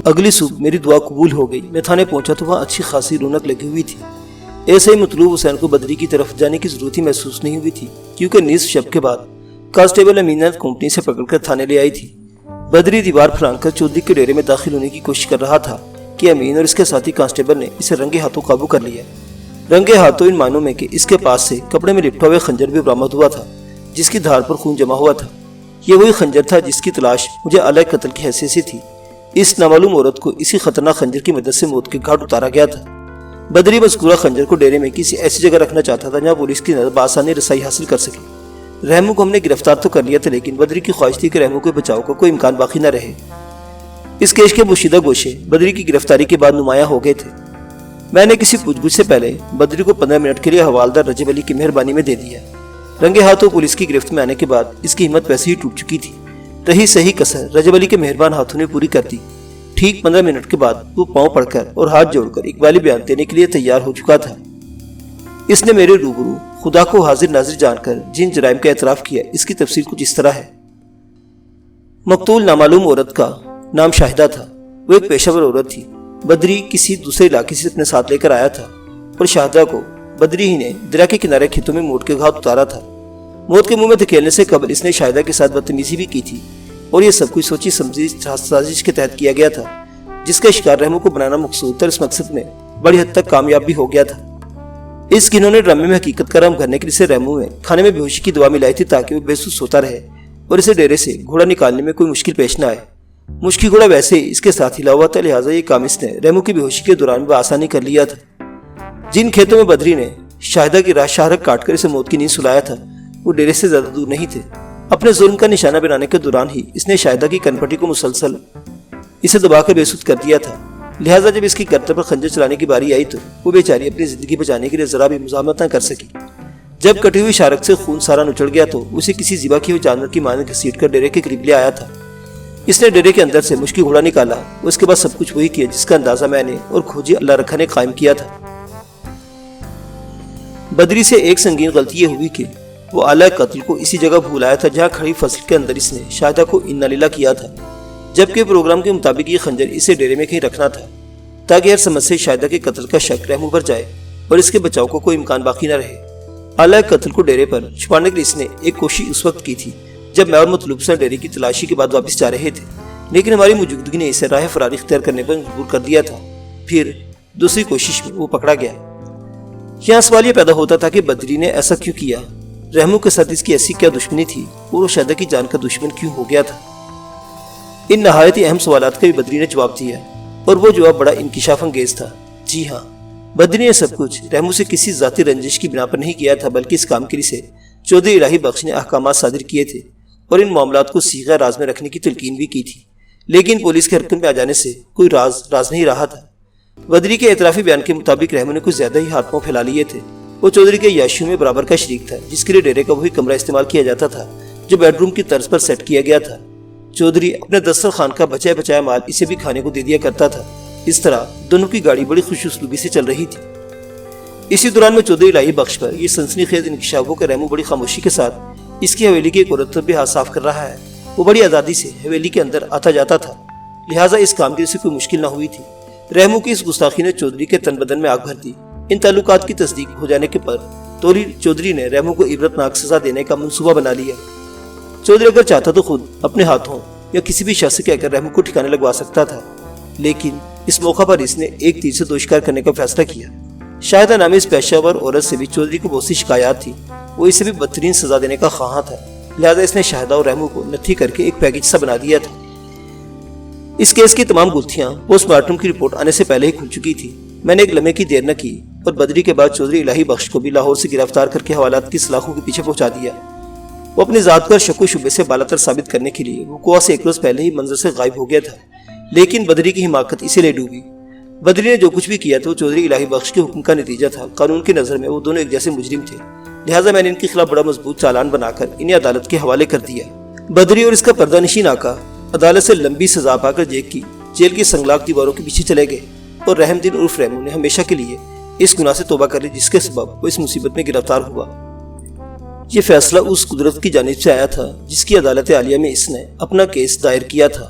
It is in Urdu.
اگلی صبح میری دعا قبول ہو گئی۔ میں تھانے پہنچا تو وہاں اچھی خاصی رونق لگی ہوئی تھی۔ ایسے ہی مطلوب حسین کو بدری کی طرف جانے کی ضرورت ہی محسوس نہیں ہوئی تھی، کیونکہ نصف شب کے بعد کانسٹیبل امین کمپنی سے پکڑ کر تھانے لے آئی تھی۔ بدری دیوار پھرانگ کر چودھری کے ڈیرے میں داخل ہونے کی کوشش کر رہا تھا کہ امین اور اس کے ساتھی کانسٹیبل نے اسے رنگے ہاتھوں قابو کر لیا۔ رنگے ہاتھوں ان معنوں میں کہ اس کے پاس سے کپڑے میں لپٹا ہوئے خنجر بھی برآمد ہوا تھا، جس کی دھار پر خون جمع ہوا تھا۔ یہ وہی خنجر تھا جس کی تلاش مجھے اعلی قتل کی حیثیت سے تھی۔ اس نامعلوم عورت کو اسی خطرناک خنجر کی مدد سے موت کے گھاٹ اتارا گیا تھا۔ بدری مذکورہ خنجر کو ڈیرے میں کسی ایسی جگہ رکھنا چاہتا تھا جہاں پولیس کی نظر بآسانی رسائی حاصل کر سکے۔ رحمو کو ہم نے گرفتار تو کر لیا تھا، لیکن بدری کی خواہش تھی کہ رحمو کے بچاؤ کا کوئی امکان باقی نہ رہے۔ اس کیس کے پوشیدہ گوشے بدری کی گرفتاری کے بعد نمایاں ہو گئے تھے۔ میں نے کسی پوچھ گچھ سے پہلے بدری کو 15 منٹ کے لیے حوالدار رجب علی کی مہربانی میں دے دیا۔ رنگے ہاتھوں پولیس کی گرفت میں آنے کے بعد اس کی ہمت ویسے ہی ٹوٹ چکی تھی۔ رہی صحیح کسر رجب علی کے مہربان ہاتھوں نے پوری کر دی۔ ٹھیک 15 منٹ کے بعد وہ پاؤں پڑ کر اور ہاتھ جوڑ کر اقبالی بیان دینے کے لیے تیار ہو چکا تھا۔ اس نے میرے روبرو خدا کو حاضر ناظر جان کر جن جرائم کا اعتراف کیا، اس کی تفصیل کچھ اس طرح ہے۔ مقتول نامعلوم عورت کا نام شاہدہ تھا۔ وہ ایک پیشہ ور عورت تھی۔ بدری کسی دوسرے علاقے سے اپنے ساتھ لے کر آیا تھا اور شاہدہ کو بدری ہی نے دریا کے کنارے کھیتوں میں موت کے گھاٹ اتارا تھا۔ موت کے منہ میں دھکیلنے سے قبل اس نے شاہدہ کے ساتھ بدتمیزی بھی کی تھی، اور یہ سب کچھ سوچی سمجھی سازش کے تحت کیا گیا تھا، جس کا شکار رحمو کو بنانا مقصود تھا۔ اس مقصد میں بڑی حد تک کامیاب بھی ہو گیا تھا۔ اس گھنونے ڈرامے میں حقیقت کا رام کرنے کے لیے رحمو نے کھانے میں بے ہوشی کی دوا ملائی تھی تاکہ وہ بے سوس سوتا رہے اور اسے ڈیرے سے گھوڑا نکالنے میں کوئی مشکل پیش نہ آئے۔ مشکی گھوڑا ویسے ہی اس کے ساتھ ہلا ہوا تھا، لہٰذا یہ کام اس نے رحمو کی بے ہوشی کے دوران بآسانی کر لیا تھا۔ جن کھیتوں میں بدری نے شاہدہ کی راہ شاہرگ کاٹ کر اسے موت کی نیند سلایا تھا، وہ ڈیرے سے زیادہ دور نہیں تھے۔ اپنے ظلم کا نشانہ بنانے کے دوران ہی اس نے شاہدہ کی کنپٹی کو مسلسل اسے دبا کر بے سود کر دیا تھا، لہٰذا جب اس کی گردن پر خنجر چلانے کی باری آئی تو وہ بیچاری اپنی زندگی بچانے کے لیے ذرا بھی مزاحمت نہ کر سکی۔ جب کٹی ہوئی شارک سے خون سارا نچڑ گیا تو اسے کسی ذبح کیے ہوئے جانور کی مانند گھسیٹ کر ڈیرے کے قریب لے آیا تھا۔ اس نے ڈیرے کے اندر سے مشکی گھوڑا نکالا، اس کے بعد سب کچھ وہی کیا جس کا اندازہ میں نے اور کھوجی اللہ رکھا نے قائم کیا تھا۔ بدری سے ایک سنگین غلطی یہ ہوئی کہ وہ اعلیٰ قتل کو اسی جگہ بھول آیا تھا جہاں کھڑی فصل کے اندر اس نے شاہدہ کو انا للہ کیا تھا، جبکہ پروگرام کے مطابق یہ خنجر اسے ڈیرے میں کہیں رکھنا تھا تاکہ ہر سمجھ سے شاہدہ کے قتل کا شک رحمو پر جائے اور اس کے بچاؤ کو کوئی امکان باقی نہ رہے۔ اعلیٰ قتل کو ڈیرے پر چھپانے کے لیے اس نے ایک کوشش اس وقت کی تھی جب میں اور مطلوب سے ڈیرے کی تلاشی کے بعد واپس جا رہے تھے، لیکن ہماری موجودگی نے اسے راہ فراری اختیار کرنے پر مجبور کر دیا تھا۔ پھر دوسری کوشش میں وہ پکڑا گیا۔ یہاں سوال یہ پیدا ہوتا تھا کہ بدری نے ایسا کیوں کیا؟ رحمو کے ساتھ اس کی ایسی کیا دشمنی تھی اور وہ شاہدہ کی جان کا دشمن کیوں ہو گیا تھا؟ ان نہایت اہم سوالات کا بھی بدری نے جواب دیا، اور وہ جواب بڑا انکشاف انگیز تھا۔ جی ہاں، بدری نے سب کچھ رحمو سے کسی ذاتی رنجش کی بنا پر نہیں کیا تھا، بلکہ اس کام کے لیے چودھری الہی بخش نے احکامات صادر کیے تھے اور ان معاملات کو صیغہ راز میں رکھنے کی تلقین بھی کی تھی، لیکن پولیس کے حرکت میں آ جانے سے کوئی راز نہیں رہا تھا۔ بدری کے اعترافی بیان کے مطابق رحمو نے کچھ زیادہ ہی ہاتھ پاؤں پھیلا لیے تھے۔ وہ چودھری کے یاشیوں میں برابر کا شریک تھا، جس کے لیے ڈیرے کا وہی کمرہ استعمال کیا جاتا تھا جو بیڈ روم کی طرز پر سیٹ کیا گیا تھا۔ چودھری اپنے دسترخوان کا بچایا مال اسے بھی کھانے کو دے دیا کرتا تھا۔ اس طرح دونوں کی گاڑی بڑی خوش اسلوبی سے چل رہی تھی۔ اسی دوران میں چودھری الہی بخش پر یہ سنسنی خیز انکشاف ہو کہ رحمو بڑی خاموشی کے ساتھ اس کی حویلی کی ایک عورت پر بھی ہاتھ صاف کر رہا ہے۔ وہ بڑی آزادی سے حویلی کے اندر آتا جاتا تھا، لہٰذا اس کام کے سے کوئی مشکل نہ ہوئی تھی۔ رحمو کی اس گستاخی نے چودھری کے تن بدن میں آگ بھر دی۔ ان تعلقات کی تصدیق ہو جانے کے پر چودھری نے رحمو کو عبرتناک سزا دینے کا منصوبہ بنا لیا۔ چودھری اگر چاہتا تو خود اپنے ہاتھوں یا کسی بھی شخص سے کہہ کر رحمو کو ٹھکانے لگوا سکتا تھا، لیکن اس موقع پر اس نے ایک تیر سے دو شکار کرنے کا فیصلہ کیا۔ شاہدہ نامی اس پیشہ ور عورت سے بھی چودھری کو بہت سی شکایات تھی، وہ اسے بھی بدترین سزا دینے کا خواہاں تھا، لہذا اس نے شاہدہ اور رحمو کو نتھی کر کے ایک پیکج سا بنا دیا تھا۔ اس کیس کی تمام گتھیاں پوسٹ مارٹم کی رپورٹ آنے سے پہلے ہی کھل چکی تھی۔ میں نے ایک لمحے کی دیر نہ کی اور بدری کے بعد چودھری الہی بخش کو بھی لاہور سے گرفتار کر کے حوالات کی سلاخوں کے پیچھے پہنچا دیا۔ وہ اپنی ذات پر شک و شبے سے بالاتر ثابت کرنے کے لیے وقوع سے ایک روز پہلے ہی منظر سے غائب ہو گیا تھا، لیکن بدری کی حماقت اسی لیے ڈوبی۔ بدری نے جو کچھ بھی کیا تھا وہ چودھری الہی بخش کے حکم کا نتیجہ تھا۔ قانون کی نظر میں وہ دونوں ایک جیسے مجرم تھے، لہٰذا میں نے ان کے خلاف بڑا مضبوط چالان بنا کر انہیں عدالت کے حوالے کر دیا۔ بدری اور اس کا پردہ نشین آقا عدالت سے لمبی سزا پا کر جیل کی سنگلاخ دیواروں کے پیچھے چلے گئے، اور رحم دین عرف رحمو نے ہمیشہ کے لیے اس گناہ سے توبہ کر لی جس کے سبب وہ اس مصیبت میں گرفتار ہوا۔ یہ فیصلہ اس قدرت کی جانب سے آیا تھا جس کی عدالت عالیہ میں اس نے اپنا کیس دائر کیا تھا۔